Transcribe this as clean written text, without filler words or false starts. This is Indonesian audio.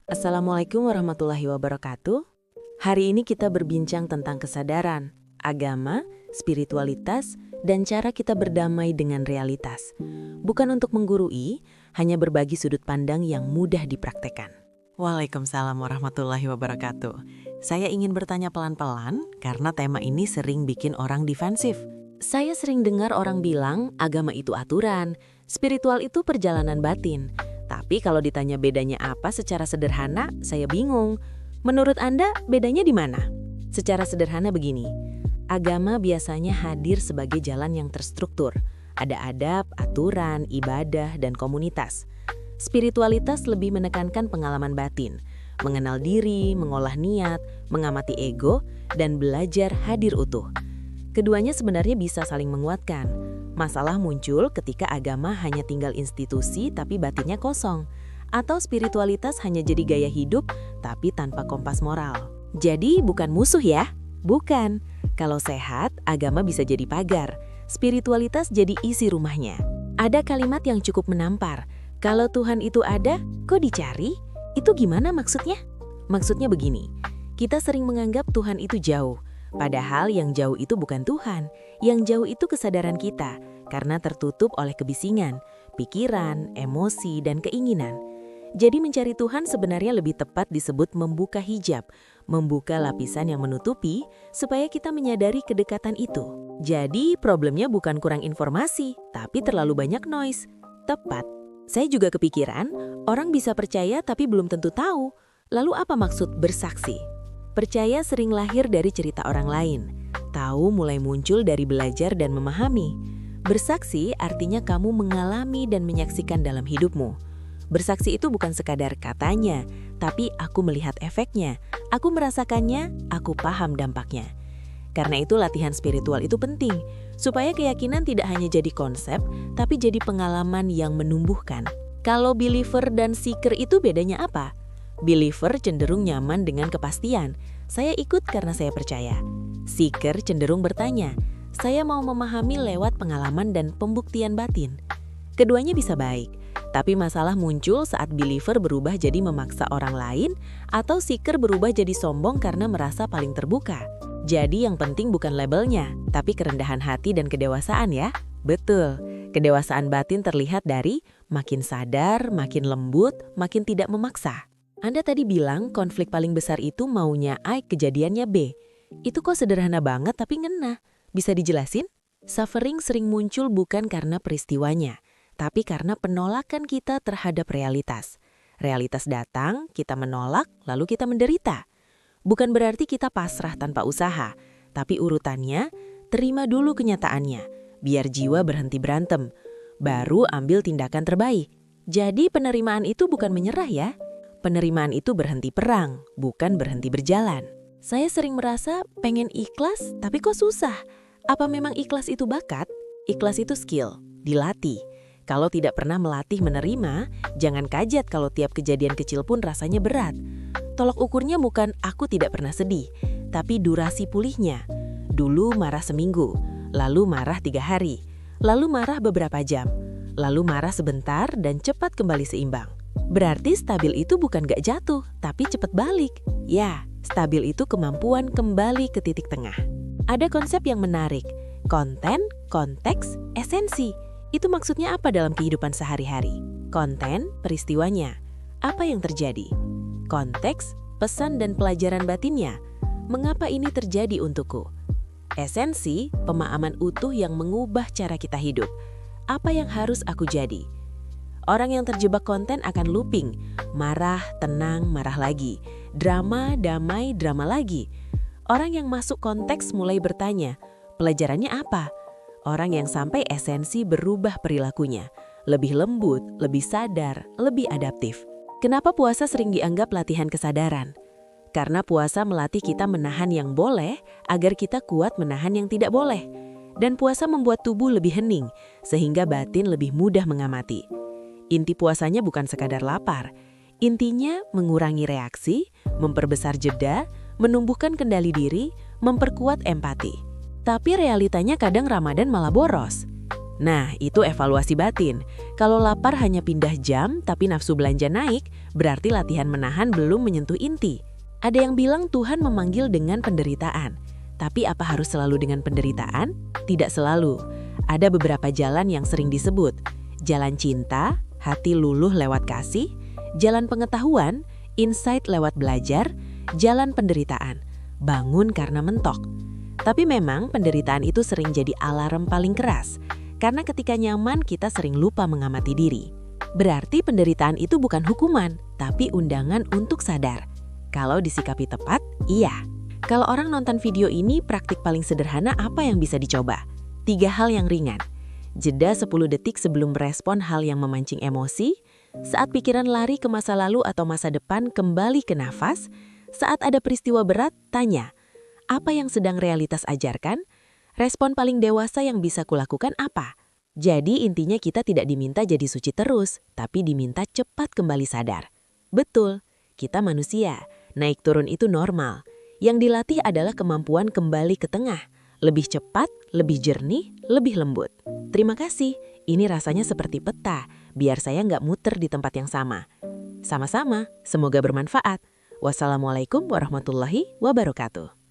Assalamualaikum warahmatullahi wabarakatuh. Hari ini kita berbincang tentang kesadaran, agama, spiritualitas, dan cara kita berdamai dengan realitas. Bukan untuk menggurui, hanya berbagi sudut pandang yang mudah dipraktekkan. Waalaikumsalam warahmatullahi wabarakatuh. Saya ingin bertanya pelan-pelan karena tema ini sering bikin orang defensif. Saya sering dengar orang bilang agama itu aturan, spiritual itu perjalanan batin. Tapi kalau ditanya bedanya apa secara sederhana, saya bingung. Menurut Anda, bedanya di mana? Secara sederhana begini, agama biasanya hadir sebagai jalan yang terstruktur. Ada adab, aturan, ibadah, dan komunitas. Spiritualitas lebih menekankan pengalaman batin, mengenal diri, mengolah niat, mengamati ego, dan belajar hadir utuh. Keduanya sebenarnya bisa saling menguatkan. Masalah muncul ketika agama hanya tinggal institusi tapi batinnya kosong. Atau spiritualitas hanya jadi gaya hidup tapi tanpa kompas moral. Jadi bukan musuh ya? Bukan. Kalau sehat, agama bisa jadi pagar. Spiritualitas jadi isi rumahnya. Ada kalimat yang cukup menampar. Kalau Tuhan itu ada, kok dicari? Itu gimana maksudnya? Maksudnya begini, kita sering menganggap Tuhan itu jauh. Padahal yang jauh itu bukan Tuhan, yang jauh itu kesadaran kita, karena tertutup oleh kebisingan, pikiran, emosi, dan keinginan. Jadi mencari Tuhan sebenarnya lebih tepat disebut membuka hijab, membuka lapisan yang menutupi, supaya kita menyadari kedekatan itu. Jadi problemnya bukan kurang informasi, tapi terlalu banyak noise. Tepat. Saya juga kepikiran, orang bisa percaya tapi belum tentu tahu. Lalu apa maksud bersaksi? Percaya sering lahir dari cerita orang lain. Tahu mulai muncul dari belajar dan memahami. Bersaksi artinya kamu mengalami dan menyaksikan dalam hidupmu. Bersaksi itu bukan sekadar katanya, tapi aku melihat efeknya, aku merasakannya, aku paham dampaknya. Karena itu latihan spiritual itu penting, supaya keyakinan tidak hanya jadi konsep, tapi jadi pengalaman yang menumbuhkan. Kalau believer dan seeker itu bedanya apa? Believer cenderung nyaman dengan kepastian. Saya ikut karena saya percaya. Seeker cenderung bertanya. Saya mau memahami lewat pengalaman dan pembuktian batin. Keduanya bisa baik, tapi masalah muncul saat believer berubah jadi memaksa orang lain atau seeker berubah jadi sombong karena merasa paling terbuka. Jadi yang penting bukan labelnya, tapi kerendahan hati dan kedewasaan ya. Betul, kedewasaan batin terlihat dari makin sadar, makin lembut, makin tidak memaksa. Anda tadi bilang konflik paling besar itu maunya A, kejadiannya B. Itu kok sederhana banget tapi ngena. Bisa dijelasin? Suffering sering muncul bukan karena peristiwanya, tapi karena penolakan kita terhadap realitas. Realitas datang, kita menolak, lalu kita menderita. Bukan berarti kita pasrah tanpa usaha, tapi urutannya, terima dulu kenyataannya, biar jiwa berhenti berantem, baru ambil tindakan terbaik. Jadi penerimaan itu bukan menyerah ya. Penerimaan itu berhenti perang, bukan berhenti berjalan. Saya sering merasa pengen ikhlas, tapi kok susah. Apa memang ikhlas itu bakat? Ikhlas itu skill, dilatih. Kalau tidak pernah melatih menerima, jangan kaget kalau tiap kejadian kecil pun rasanya berat. Tolok ukurnya bukan aku tidak pernah sedih, tapi durasi pulihnya. Dulu marah seminggu, lalu marah 3 hari, lalu marah beberapa jam, lalu marah sebentar dan cepat kembali seimbang. Berarti stabil itu bukan gak jatuh, tapi cepat balik. Ya, stabil itu kemampuan kembali ke titik tengah. Ada konsep yang menarik, konten, konteks, esensi. Itu maksudnya apa dalam kehidupan sehari-hari? Konten, peristiwanya. Apa yang terjadi? Konteks, pesan dan pelajaran batinnya. Mengapa ini terjadi untukku? Esensi, pemahaman utuh yang mengubah cara kita hidup. Apa yang harus aku jadi? Orang yang terjebak konten akan looping, marah, tenang, marah lagi, drama, damai, drama lagi. Orang yang masuk konteks mulai bertanya, pelajarannya apa? Orang yang sampai esensi berubah perilakunya, lebih lembut, lebih sadar, lebih adaptif. Kenapa puasa sering dianggap latihan kesadaran? Karena puasa melatih kita menahan yang boleh agar kita kuat menahan yang tidak boleh. Dan puasa membuat tubuh lebih hening, sehingga batin lebih mudah mengamati. Inti puasanya bukan sekadar lapar. Intinya mengurangi reaksi, memperbesar jeda, menumbuhkan kendali diri, memperkuat empati. Tapi realitanya kadang Ramadan malah boros. Nah, itu evaluasi batin. Kalau lapar hanya pindah jam, tapi nafsu belanja naik, berarti latihan menahan belum menyentuh inti. Ada yang bilang Tuhan memanggil dengan penderitaan. Tapi apa harus selalu dengan penderitaan? Tidak selalu. Ada beberapa jalan yang sering disebut. Jalan cinta, hati luluh lewat kasih, jalan pengetahuan, insight lewat belajar, jalan penderitaan, bangun karena mentok. Tapi memang penderitaan itu sering jadi alarm paling keras. Karena ketika nyaman, kita sering lupa mengamati diri. Berarti penderitaan itu bukan hukuman, tapi undangan untuk sadar. Kalau disikapi tepat, iya. Kalau orang nonton video ini, praktik paling sederhana apa yang bisa dicoba? 3 hal yang ringan. Jeda 10 detik sebelum merespon hal yang memancing emosi, saat pikiran lari ke masa lalu atau masa depan kembali ke nafas, saat ada peristiwa berat, tanya, apa yang sedang realitas ajarkan? Respon paling dewasa yang bisa kulakukan apa? Jadi intinya kita tidak diminta jadi suci terus, tapi diminta cepat kembali sadar. Betul, kita manusia, naik turun itu normal. Yang dilatih adalah kemampuan kembali ke tengah, lebih cepat, lebih jernih, lebih lembut. Terima kasih, ini rasanya seperti peta, biar saya nggak muter di tempat yang sama. Sama-sama, semoga bermanfaat. Wassalamualaikum warahmatullahi wabarakatuh.